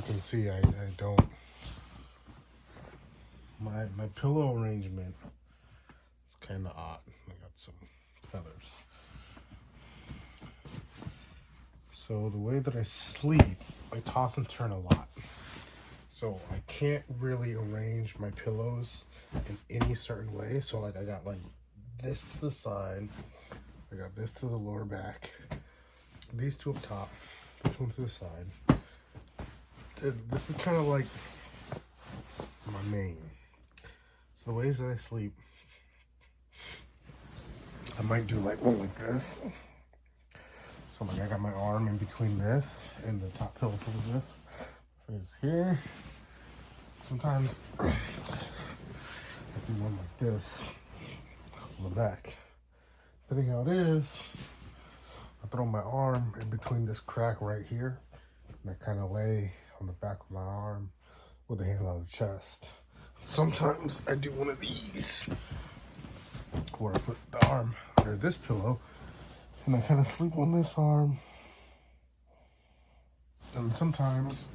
you can see, I don't. My pillow arrangement is kind of odd. I got some feathers. So the way that I sleep, I toss and turn a lot. So I can't really arrange my pillows in any certain way. So like I got like this to the side, I got this to the lower back, these two up top, this one to the side. This is kind of like my main. So the ways that I sleep, I might do like one like this. So like I got my arm in between this and the top pillow over this. Is here. Sometimes I do one like this on the back. Depending how it is, I throw my arm in between this crack right here, and I kind of lay on the back of my arm with a hand on the chest. Sometimes I do one of these, where I put the arm under this pillow, and I kind of sleep on this arm. And sometimes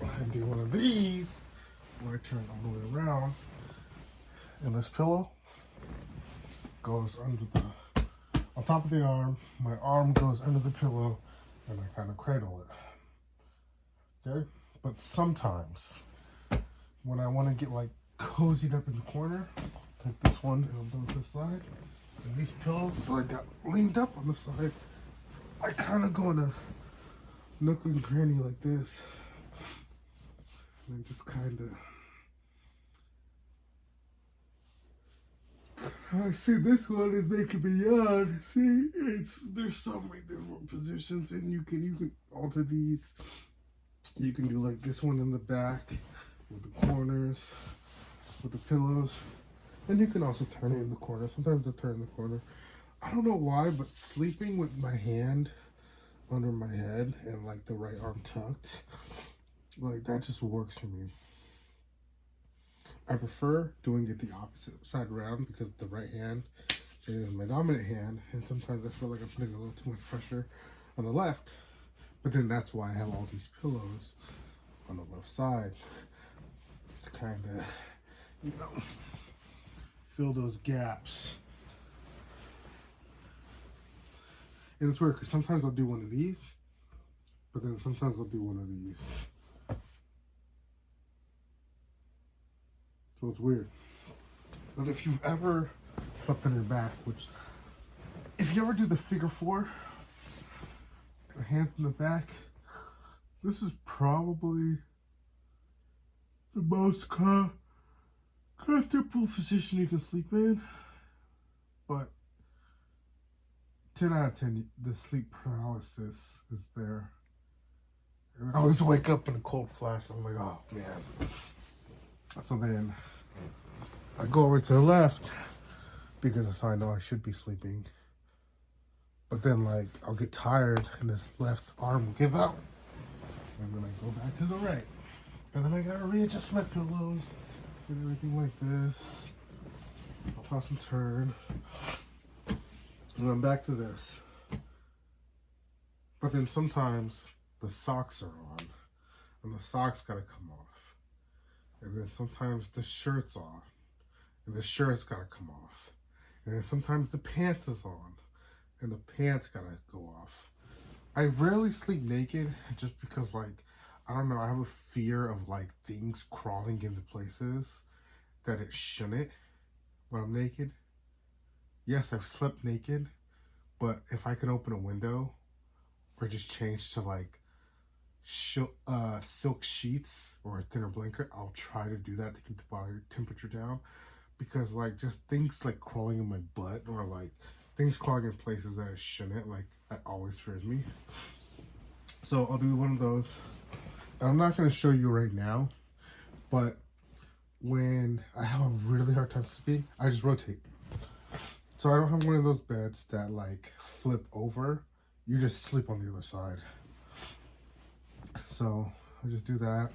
I do one of these, where I turn all the way around, and this pillow goes under on top of the arm. My arm goes under the pillow, and I kind of cradle it. Okay? But sometimes, when I want to get like cozied up in the corner, I'll take this one and I'll go to this side. And these pillows that I got leaned up on the side, I kind of go in a nook and cranny like this. And I just kind of... I see this one is making me yawn. See, there's so many different positions, and you can alter these. You can do like this one in the back with the corners, with the pillows, and you can also turn it in the corner. Sometimes I turn in the corner. I don't know why, but sleeping with my hand under my head and like the right arm tucked, like that just works for me. I prefer doing it the opposite side around because the right hand is my dominant hand, and sometimes I feel like I'm putting a little too much pressure on the left. But then that's why I have all these pillows on the left side to kind of, fill those gaps. And it's weird because sometimes I'll do one of these, but then sometimes I'll do one of these. So it's weird. But if you've ever slept on your back, which, if you ever do the figure four, the hands in the back, this is probably the most comfortable position you can sleep in. But 10 out of 10, the sleep paralysis is there. And I always wake up in a cold flash, and I'm like, oh man. So then I go over to the left because that's how I know I should be sleeping. But then like I'll get tired and this left arm will give out. And then I go back to the right. And then I gotta readjust my pillows and everything like this. I'll toss and turn. And I'm back to this. But then sometimes the socks are on and the socks gotta come off. And then sometimes the shirt's on, and the shirt's gotta come off. And then sometimes the pants is on, and the pants gotta go off. I rarely sleep naked just because, like, I don't know, I have a fear of, like, things crawling into places that it shouldn't when I'm naked. Yes, I've slept naked, but if I can open a window or just change to, like, silk sheets or a thinner blanket, I'll try to do that to keep the body temperature down, because like just things like crawling in my butt or like things crawling in places that it shouldn't, like that always fears me. So I'll do one of those. And I'm not going to show you right now, but when I have a really hard time sleeping, I just rotate. So I don't have one of those beds that like flip over. You just sleep on the other side. So I just do that.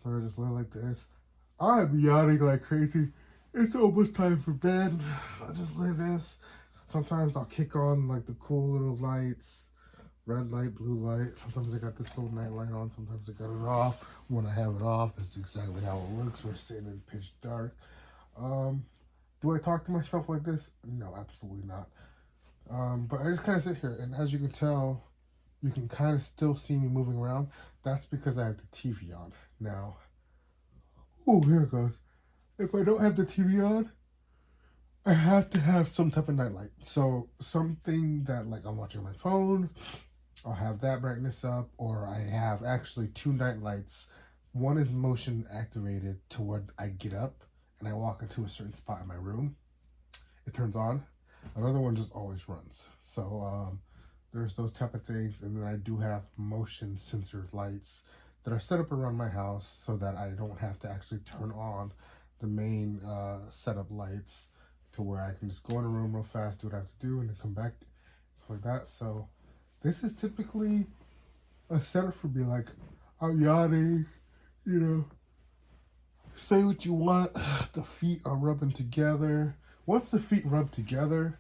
So I just lay like this. I'm yawning like crazy. It's almost time for bed. I just lay this. Sometimes I'll kick on like the cool little lights red light, blue light. Sometimes I got this little night light on, sometimes I got it off. When I have it off, that's exactly how it looks. We're sitting in pitch dark. Do I talk to myself like this? No, absolutely not. But I just kind of sit here, and as you can tell, you can kind of still see me moving around. That's because I have the TV on. Now, oh, here it goes. If I don't have the TV on, I have to have some type of nightlight. So something that, like, I'm watching my phone, I'll have that brightness up, or I have actually two night lights. One is motion activated to where I get up and I walk into a certain spot in my room. It turns on. Another one just always runs. So there's those type of things. And then I do have motion sensor lights that are set up around my house so that I don't have to actually turn on the main setup lights, to where I can just go in a room real fast, do what I have to do, and then come back, stuff like that. So this is typically a setup for me. Like, I'm yawning, you know, say what you want. The feet are rubbing together. Once the feet rub together,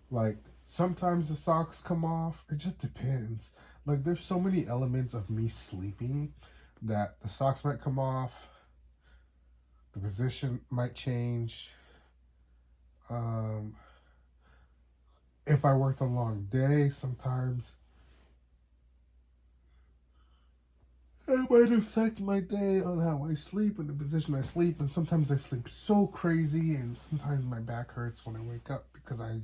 like, sometimes the socks come off. It just depends. Like, there's so many elements of me sleeping that the socks might come off, the position might change. If I worked a long day, sometimes it might affect my day on how I sleep and the position I sleep. And sometimes I sleep so crazy, and sometimes my back hurts when I wake up because I've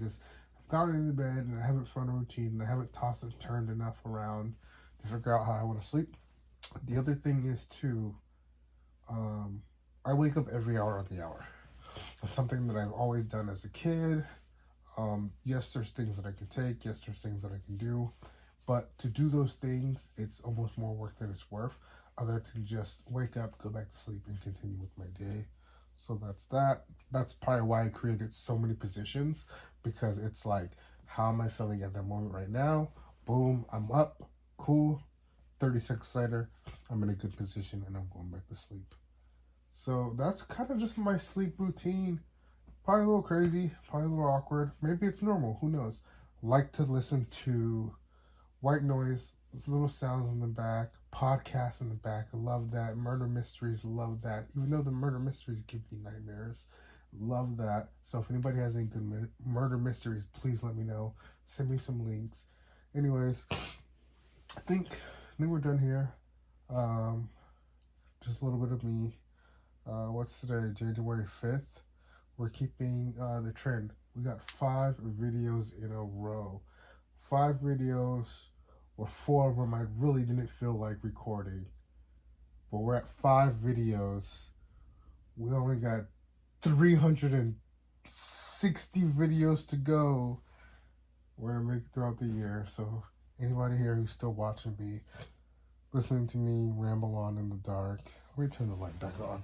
gotten into bed and I haven't found a routine and I haven't tossed and turned enough around to figure out how I want to sleep. The other thing is too, I wake up every hour on the hour. That's something that I've always done as a kid. Yes, there's things that I can take. Yes, there's things that I can do. But to do those things, it's almost more work than it's worth, other than just wake up, go back to sleep, and continue with my day. So that's that. That's probably why I created so many positions, because it's like, how am I feeling at that moment right now? Boom, I'm up, cool. 30 seconds later, I'm in a good position and I'm going back to sleep. So that's kind of just my sleep routine. Probably a little crazy, probably a little awkward. Maybe it's normal, who knows? Like to listen to white noise, little sounds in the back, podcasts in the back. I love that. Murder mysteries, love that. Even though the murder mysteries give me nightmares, love that. So if anybody has any good murder mysteries, please let me know. Send me some links. Anyways, I think we're done here. Just a little bit of me. What's today? January 5th. We're keeping the trend. We got 5 videos in a row. 5 videos, or 4 of them I really didn't feel like recording. But we're at 5 videos. We only got 360 videos to go. We're going to make it throughout the year. So anybody here who's still watching me, listening to me ramble on in the dark. Let me turn the light back on.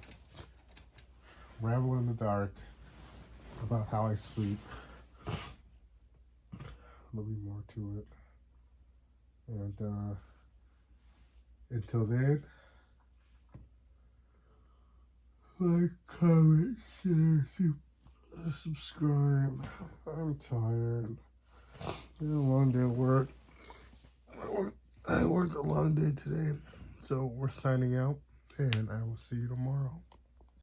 Ramble in the dark about how I sleep. There'll be more to it. And until then, like, comment, share, subscribe. I'm tired. It's been a long day at work. I worked a long day today. So we're signing out, and I will see you tomorrow.